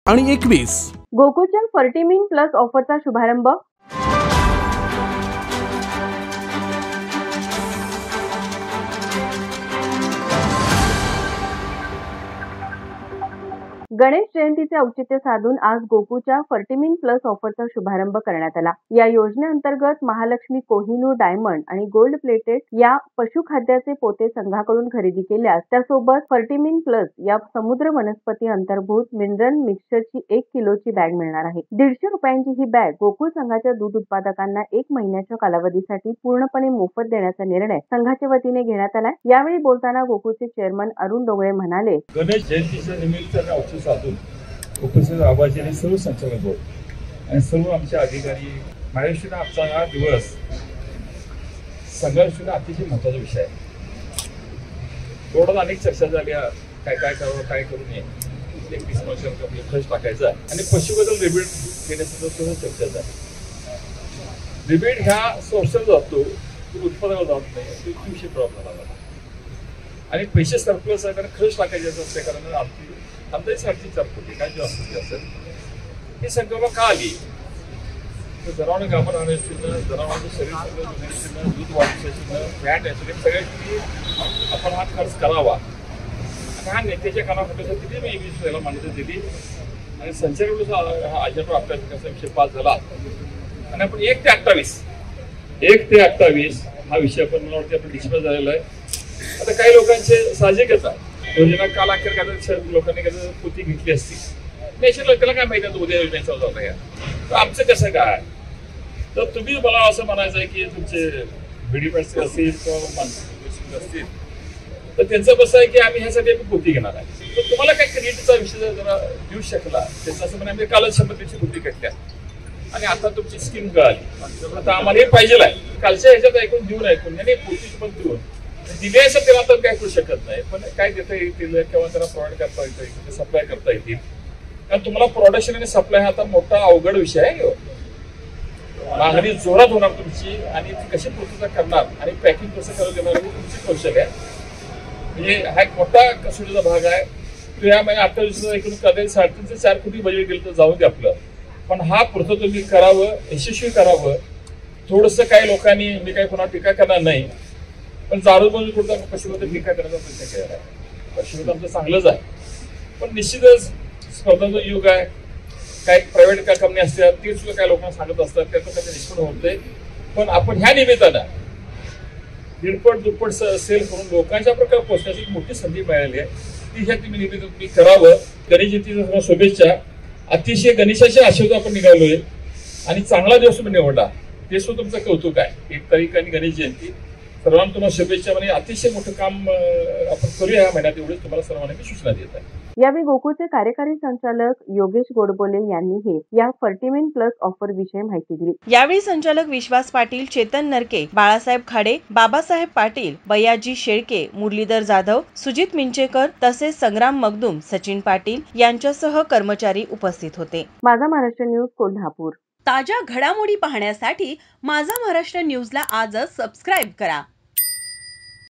आणि 21 गोकुळच्या फर्टिमिन प्लस ऑफरचा शुभारंभ. गणेश जयंतीचे औचित्य साधून आज गोकुळच्या फर्टिमिन प्लस ऑफरचा शुभारंभ करण्यात आला. या योजनेअंतर्गत महालक्ष्मी कोहिनूर डायमंड आणि गोल्ड प्लेटेड या पशुखाद्याचे पोते संघाकडून खरेदी केल्यास त्यासोबत फर्टिमिन प्लस या समुद्र वनस्पती अंतर्भूत मिनरल मिक्सचरची 1 किलोची बॅग मिळणार आहे. 150 रुपयांची ही बॅग गोकुळ संघाच्या दूध उत्पादकांना 1 महिन्याच्या कालावधीसाठी पूर्णपणे मोफत देण्याचा निर्णय संघाच्या वतीने घेण्यात आला. यावेळी बोलताना गोकुळचे चेअरमन अरुण डोंगरे म्हणाले, गणेश जयंतीच्या निमित्ताने साधून उपस्थित आबाजी आणि सर्व संचालक बोर्ड आणि सर्व आमचे अधिकारी महाराष्ट्राने आजचा हा दिवस संघर्षाचा अतिशय महत्त्वाचा विषय आहे. बोर्डात अनेक चर्चा झाल्या, काय काय करावं काय करू नये, 31 खर्च टाकायचा आणि पशुबद्दल रिबेट घेण्याचा सुद्धा चर्चा झाली. रिबेट ह्या सोर्सवर जातो, उत्पादनावर जात नाही, तो विषय प्रॉब्लेम झाला आणि पैसे सरप्लस आहे कारण खर्च टाकायचे असते कारण आर्थिक आर्थिक चालतो काय जे असते असेल ही संकल्पना का आली तर जनावरांना कामं राहण्याचं जनावरांचं शरीर दूध वाढण्याचं फॅट याचं सगळ्याची आपण हा खर्च करावा आणि हा नेत्याच्या कानाखात्यासाठी तिथे मी त्याला मान्यता दिली आणि संचालक हा अजेंडा अभ्यासाचा विषय पास झाला आणि आपण 1 ते 28 हा विषय आपण मला वाटतं आपण डिस्कस झालेला आहे. आता काही लोकांचे साहजिकच आहे योजना काल अखेर काय लोकांनी काय पोती घेतली असती नॅशनल त्याला काय माहिती उद्या योजनेचा जाता या तर आमचं कसं काय तर तुम्ही मला असं म्हणायचं आहे की तुमचे व्हिडिओ असतील किंवा माणसं असतील तर त्यांचं कसं आहे की आम्ही ह्यासाठी पोती घेणार आहे तर तुम्हाला काही क्रेडिटचा विषय जरा देऊ शकला त्याचं असं म्हणजे कालच 100 पोती घेतल्या आणि आता तुमची स्कीम कळाली आता आम्हाला हे पाहिजे आहे कालच्या ह्याच्यात ऐकून आणि पोती पण देऊन दिले असं त्याला तर काय करू शकत नाही पण काय देता येतील किंवा त्यांना प्रोव्हाइड करता येतील सप्लाय करता येतील कारण तुम्हाला प्रोडक्शन आणि सप्लाय हा आता मोठा अवघड विषय आहे. मागणी जोरात होणार तुमची आणि ती कशी पूर्तता करणार आणि पॅकिंग कसं करून देणार तुमची कौशल्य आहे म्हणजे हा एक मोठा कसोटीचा भाग आहे. तो या महिन्यात 28 दिवसाचा एकूण कदाचित 3.5 ते 4 कोटी बजेट गेलं तर जाऊ दे आपलं पण हा पूर्त तुम्ही करावं यशस्वी करावं. थोडंसं काही लोकांनी मी काही कोणा टीका करणार नाही पण जाणून म्हणून कुठं पशुबद्दल टीका करण्याचा प्रयत्न केला आहे. पशुबद्दल आमचं चांगलंच आहे पण निश्चितच स्पर्धाचं युग आहे. काही प्रायव्हेट काय कंपनी असतात ते सुद्धा काही लोकांना सांगत असतात त्याचं काही निष्पन्न होतंय पण आपण ह्या निमित्तानं दुप्पट सेल करून लोकांच्या प्रकारे पोहोचण्याची मोठी संधी मिळाली आहे ती ह्या तुम्ही निमित्त तुम्ही करावं. गणेश जयंतीच्या शुभेच्छा. अतिशय गणेशाच्या आशीर्वाद आपण निघालोय आणि चांगला दिवस तुम्ही निवडला ते सुद्धा तुमचं कौतुक आहे. 1 तारीख आणि गणेश जयंती सर्वांना तुम्हाला शुभेच्छा म्हणजे अतिशय मोठं काम आपण करूया या महिन्यात एवढेच तुम्हाला सर्वांना मी सूचना देत आहे. यावेळी गोकुळचे कार्यकारी संचालक योगेश गोडबोले यांनीही या फर्टिमिन प्लस ऑफर विषयी माहिती दिली. यावेळी संचालक विश्वास पाटील, चेतन नरके, बाळासाहेब खाडे, बाबासाहेब पाटील, बयाजी शेळके, मुरलीधर जाधव, सुजित मिंचेकर तसेच संग्राम मगदूम, सचिन पाटील यांच्यासह कर्मचारी उपस्थित होते. माझा महाराष्ट्र न्यूज कोल्हापूर. ताज्या घडामोडी पाहण्यासाठी माझा महाराष्ट्र न्यूजला आजच सबस्क्राईब करा.